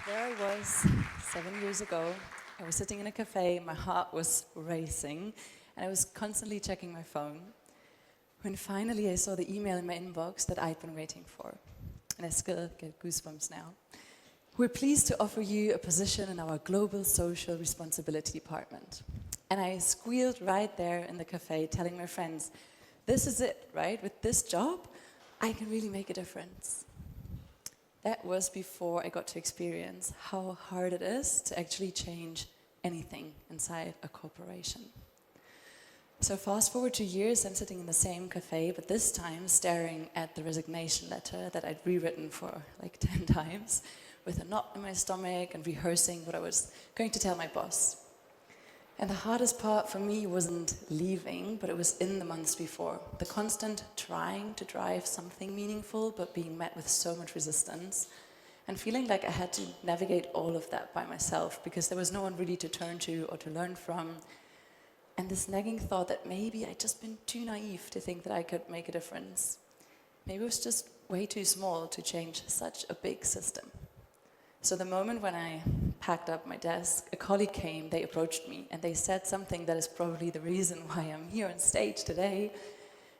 There I was, 7 years ago. I was sitting in a cafe, my heart was racing, and I was constantly checking my phone. When finally I saw the email in my inbox that I'd been waiting for. And I still get goosebumps now. We're pleased to offer you a position in our Global Social Responsibility Department. And I squealed right there in the cafe, telling my friends, this is it, right? With this job, I can really make a difference. That was before I got to experience how hard it is to actually change anything inside a corporation. So fast forward 2 years, I'm sitting in the same cafe, but this time staring at the resignation letter that I'd rewritten for like 10 times, with a knot in my stomach and rehearsing what I was going to tell my boss. And the hardest part for me wasn't leaving, but it was in the months before. The constant trying to drive something meaningful, but being met with so much resistance, and feeling like I had to navigate all of that by myself because there was no one really to turn to or to learn from. And this nagging thought that maybe I'd just been too naive to think that I could make a difference. Maybe it was just way too small to change such a big system. So the moment when I packed up my desk, a colleague came, they approached me, and they said something that is probably the reason why I'm here on stage today.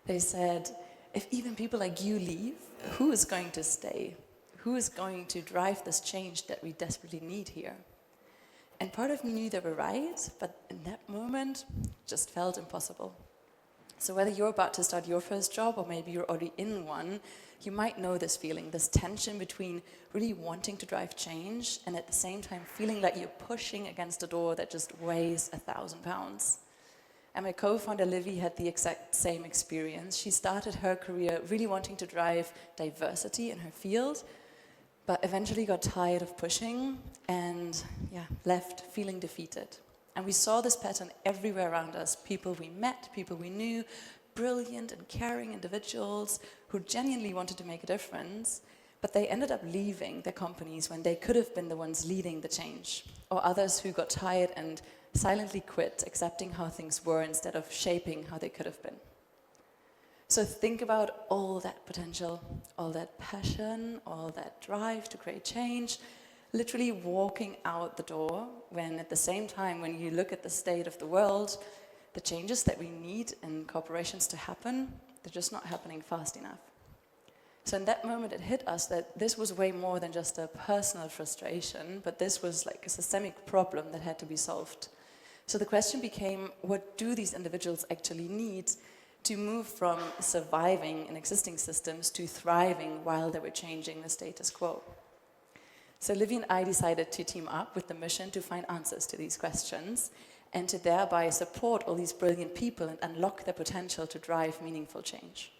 They said, if even people like you leave, who is going to stay? Who is going to drive this change that we desperately need here? And part of me knew they were right, but in that moment, it just felt impossible. So whether you're about to start your first job or maybe you're already in one, you might know this feeling, this tension between really wanting to drive change and at the same time feeling like you're pushing against a door that just weighs 1,000 pounds. And my co-founder Livy had the exact same experience. She started her career really wanting to drive diversity in her field, but eventually got tired of pushing and left feeling defeated. And we saw this pattern everywhere around us. People we met, people we knew, brilliant and caring individuals who genuinely wanted to make a difference, but they ended up leaving their companies when they could have been the ones leading the change. Or others who got tired and silently quit, accepting how things were instead of shaping how they could have been. So think about all that potential, all that passion, all that drive to create change, literally walking out the door when at the same time, when you look at the state of the world, the changes that we need in corporations to happen, they're just not happening fast enough. So in that moment, it hit us that this was way more than just a personal frustration, but this was like a systemic problem that had to be solved. So the question became, what do these individuals actually need to move from surviving in existing systems to thriving while they were changing the status quo? So Livy and I decided to team up with the mission to find answers to these questions and to thereby support all these brilliant people and unlock their potential to drive meaningful change.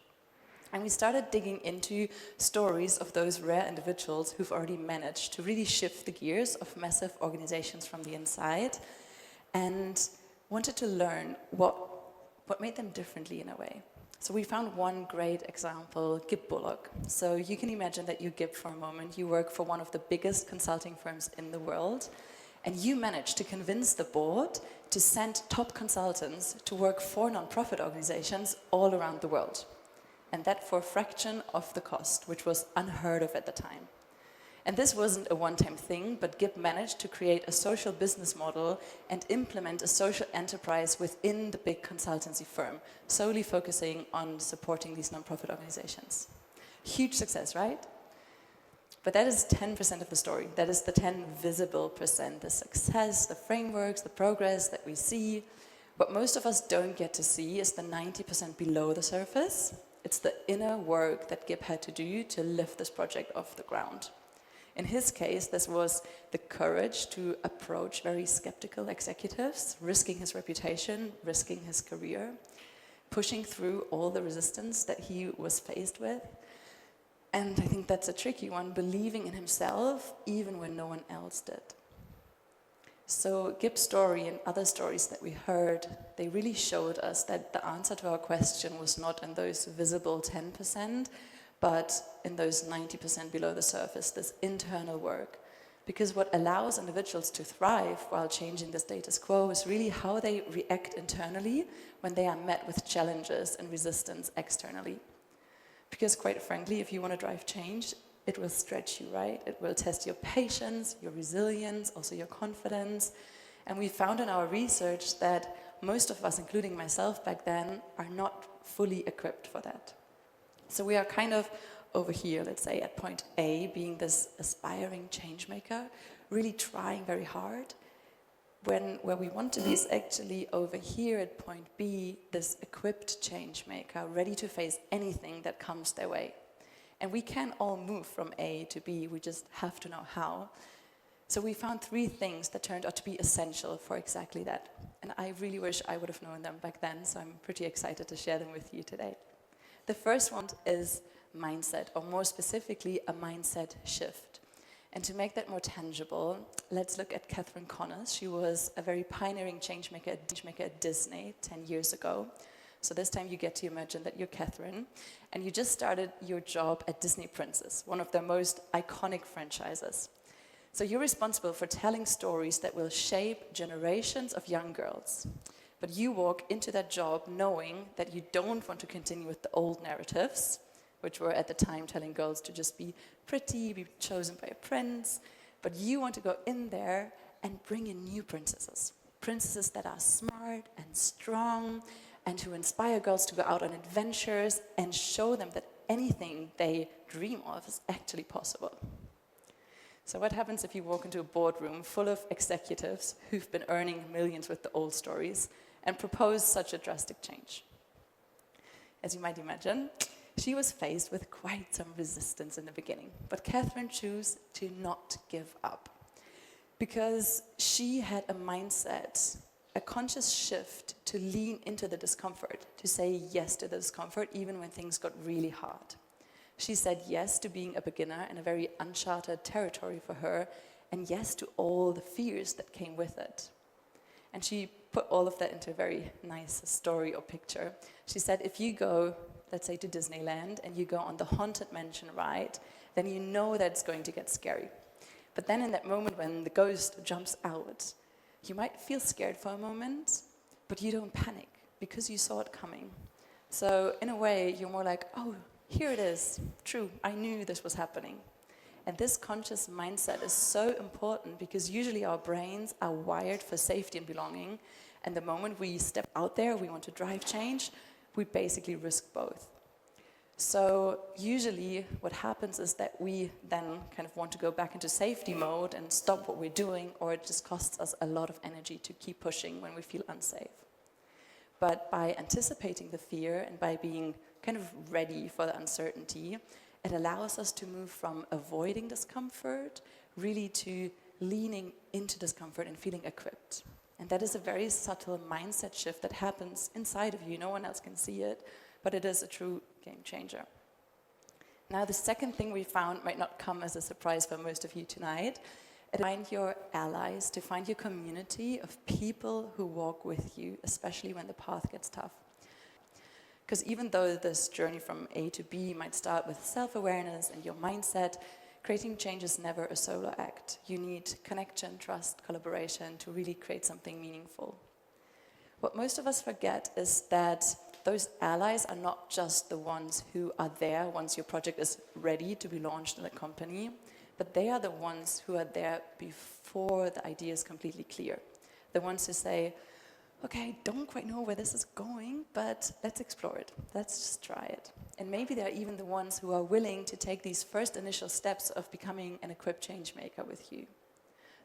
And we started digging into stories of those rare individuals who've already managed to really shift the gears of massive organizations from the inside and wanted to learn what made them differently in a way. So we found one great example, Gib Bullock. So you can imagine that you Gib for a moment. You work for one of the biggest consulting firms in the world, and you managed to convince the board to send top consultants to work for nonprofit organizations all around the world. And that for a fraction of the cost, which was unheard of at the time. And this wasn't a one-time thing, but Gib managed to create a social business model and implement a social enterprise within the big consultancy firm, solely focusing on supporting these nonprofit organizations. Huge success, right? But that is 10% of the story. That is the 10 visible percent, the success, the frameworks, the progress that we see. What most of us don't get to see is the 90% below the surface. It's the inner work that Gib had to do to lift this project off the ground. In his case, this was the courage to approach very skeptical executives, risking his reputation, risking his career, pushing through all the resistance that he was faced with. And I think that's a tricky one, believing in himself even when no one else did. So Gib's story and other stories that we heard, they really showed us that the answer to our question was not in those visible 10%, but in those 90% below the surface, this internal work. Because what allows individuals to thrive while changing the status quo is really how they react internally when they are met with challenges and resistance externally. Because quite frankly, if you want to drive change, it will stretch you, right? It will test your patience, your resilience, also your confidence. And we found in our research that most of us, including myself back then, are not fully equipped for that. So we are kind of over here, let's say, at point A, being this aspiring change maker, really trying very hard. Where we want to be is actually over here at point B, this equipped change maker, ready to face anything that comes their way. And we can all move from A to B, we just have to know how. So we found 3 things that turned out to be essential for exactly that. And I really wish I would have known them back then, so I'm pretty excited to share them with you today. The first one is mindset, or more specifically, a mindset shift. And to make that more tangible, let's look at Catherine Connors. She was a very pioneering change maker at Disney 10 years ago. So this time you get to imagine that you're Catherine, and you just started your job at Disney Princess, one of their most iconic franchises. So you're responsible for telling stories that will shape generations of young girls. But you walk into that job knowing that you don't want to continue with the old narratives, which were at the time telling girls to just be pretty, be chosen by a prince. But you want to go in there and bring in new princesses. Princesses that are smart and strong and who inspire girls to go out on adventures and show them that anything they dream of is actually possible. So what happens if you walk into a boardroom full of executives who've been earning millions with the old stories and propose such a drastic change? As you might imagine, she was faced with quite some resistance in the beginning, but Catherine chose to not give up because she had a mindset, a conscious shift to lean into the discomfort, to say yes to the discomfort even when things got really hard. She said yes to being a beginner in a very uncharted territory for her, and yes to all the fears that came with it. And she put all of that into a very nice story or picture. She said, if you go, let's say, to Disneyland and you go on the Haunted Mansion ride, then you know that it's going to get scary. But then in that moment when the ghost jumps out, you might feel scared for a moment, but you don't panic because you saw it coming. So in a way, you're more like, oh, here it is. True, I knew this was happening. And this conscious mindset is so important because usually our brains are wired for safety and belonging. And the moment we step out there, we want to drive change, we basically risk both. So usually what happens is that we then kind of want to go back into safety mode and stop what we're doing, or it just costs us a lot of energy to keep pushing when we feel unsafe. But by anticipating the fear and by being kind of ready for the uncertainty, it allows us to move from avoiding discomfort really to leaning into discomfort and feeling equipped. And that is a very subtle mindset shift that happens inside of you. No one else can see it, but it is a true game changer. Now, the second thing we found might not come as a surprise for most of you tonight. Find your allies, to find your community of people who walk with you, especially when the path gets tough. Because even though this journey from A to B might start with self-awareness and your mindset, creating change is never a solo act. You need connection, trust, collaboration to really create something meaningful. What most of us forget is that those allies are not just the ones who are there once your project is ready to be launched in a company, but they are the ones who are there before the idea is completely clear. The ones who say, okay, I don't quite know where this is going, but let's explore it. Let's just try it. And maybe they're even the ones who are willing to take these first initial steps of becoming an equipped change maker with you.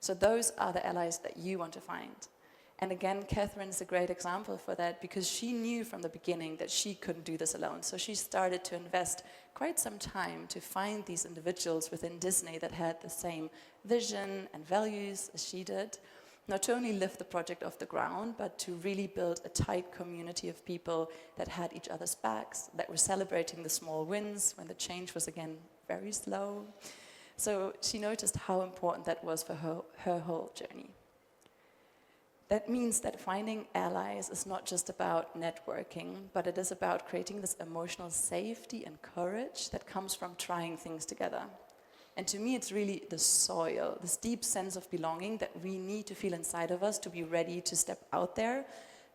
So those are the allies that you want to find. And again, Catherine is a great example for that because she knew from the beginning that she couldn't do this alone. So she started to invest quite some time to find these individuals within Disney that had the same vision and values as she did. Not to only lift the project off the ground, but to really build a tight community of people that had each other's backs, that were celebrating the small wins when the change was again very slow. So she noticed how important that was for her whole journey. That means that finding allies is not just about networking, but it is about creating this emotional safety and courage that comes from trying things together. And to me, it's really the soil, this deep sense of belonging that we need to feel inside of us to be ready to step out there,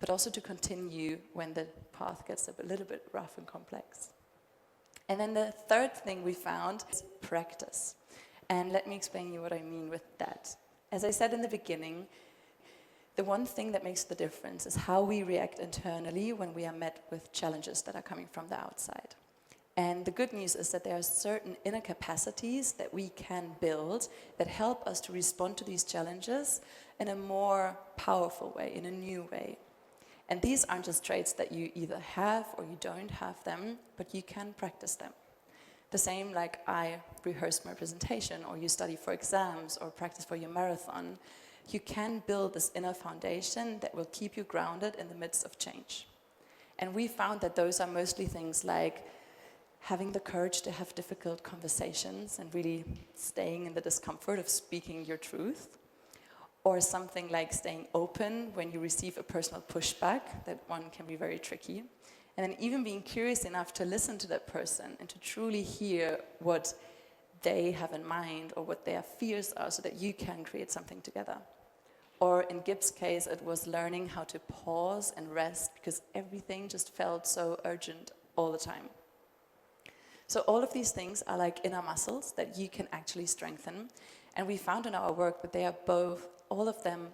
but also to continue when the path gets a little bit rough and complex. And then the third thing we found is practice. And let me explain you what I mean with that. As I said in the beginning, the one thing that makes the difference is how we react internally when we are met with challenges that are coming from the outside. And the good news is that there are certain inner capacities that we can build that help us to respond to these challenges in a more powerful way, in a new way. And these aren't just traits that you either have or you don't have them, but you can practice them. The same like I rehearse my presentation, or you study for exams, or practice for your marathon. You can build this inner foundation that will keep you grounded in the midst of change. And we found that those are mostly things like having the courage to have difficult conversations and really staying in the discomfort of speaking your truth, or something like staying open when you receive a personal pushback. That one can be very tricky. And then even being curious enough to listen to that person and to truly hear what they have in mind or what their fears are, so that you can create something together. Or in Gib's case, it was learning how to pause and rest, because everything just felt so urgent all the time. So all of these things are like inner muscles that you can actually strengthen. And we found in our work that they are both, all of them,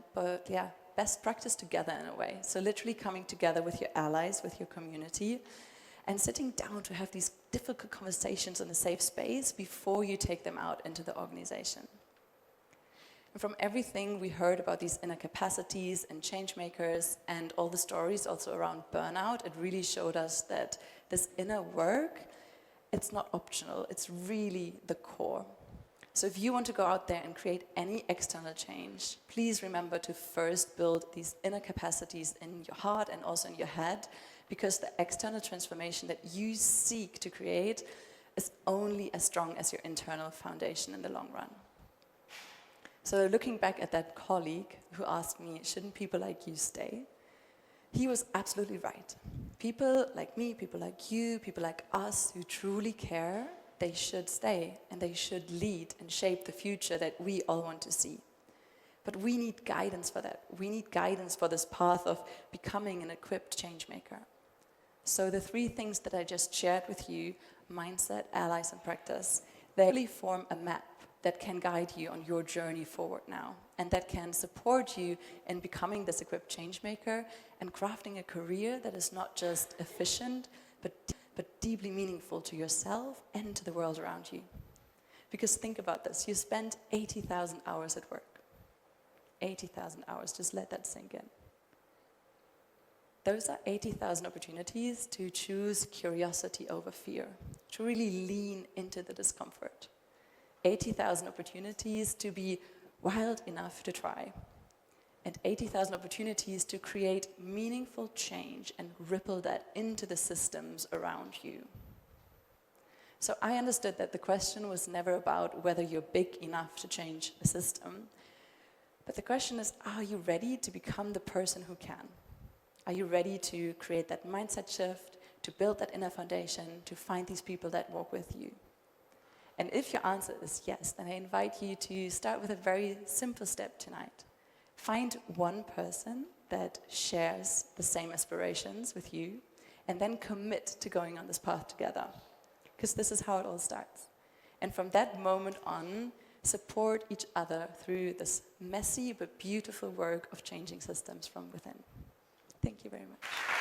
best practiced together in a way. So literally coming together with your allies, with your community, and sitting down to have these difficult conversations in a safe space before you take them out into the organization. And from everything we heard about these inner capacities and change makers and all the stories also around burnout, it really showed us that this inner work, it's not optional, it's really the core. So if you want to go out there and create any external change, please remember to first build these inner capacities in your heart and also in your head, because the external transformation that you seek to create is only as strong as your internal foundation in the long run. So looking back at that colleague who asked me, shouldn't people like you stay? He was absolutely right. People like me, people like you, people like us who truly care, they should stay and they should lead and shape the future that we all want to see. But we need guidance for that. We need guidance for this path of becoming an equipped change maker. So the three things that I just shared with you, mindset, allies, and practice, they really form a map that can guide you on your journey forward now, and that can support you in becoming this equipped change maker and crafting a career that is not just efficient, but deeply meaningful to yourself and to the world around you. Because think about this, you spend 80,000 hours at work. 80,000 hours, just let that sink in. Those are 80,000 opportunities to choose curiosity over fear, to really lean into the discomfort. 80,000 opportunities to be wild enough to try. And 80,000 opportunities to create meaningful change and ripple that into the systems around you. So I understood that the question was never about whether you're big enough to change the system, but the question is, are you ready to become the person who can? Are you ready to create that mindset shift, to build that inner foundation, to find these people that walk with you? And if your answer is yes, then I invite you to start with a very simple step tonight. Find one person that shares the same aspirations with you, and then commit to going on this path together. Because this is how it all starts. And from that moment on, support each other through this messy but beautiful work of changing systems from within. Thank you very much.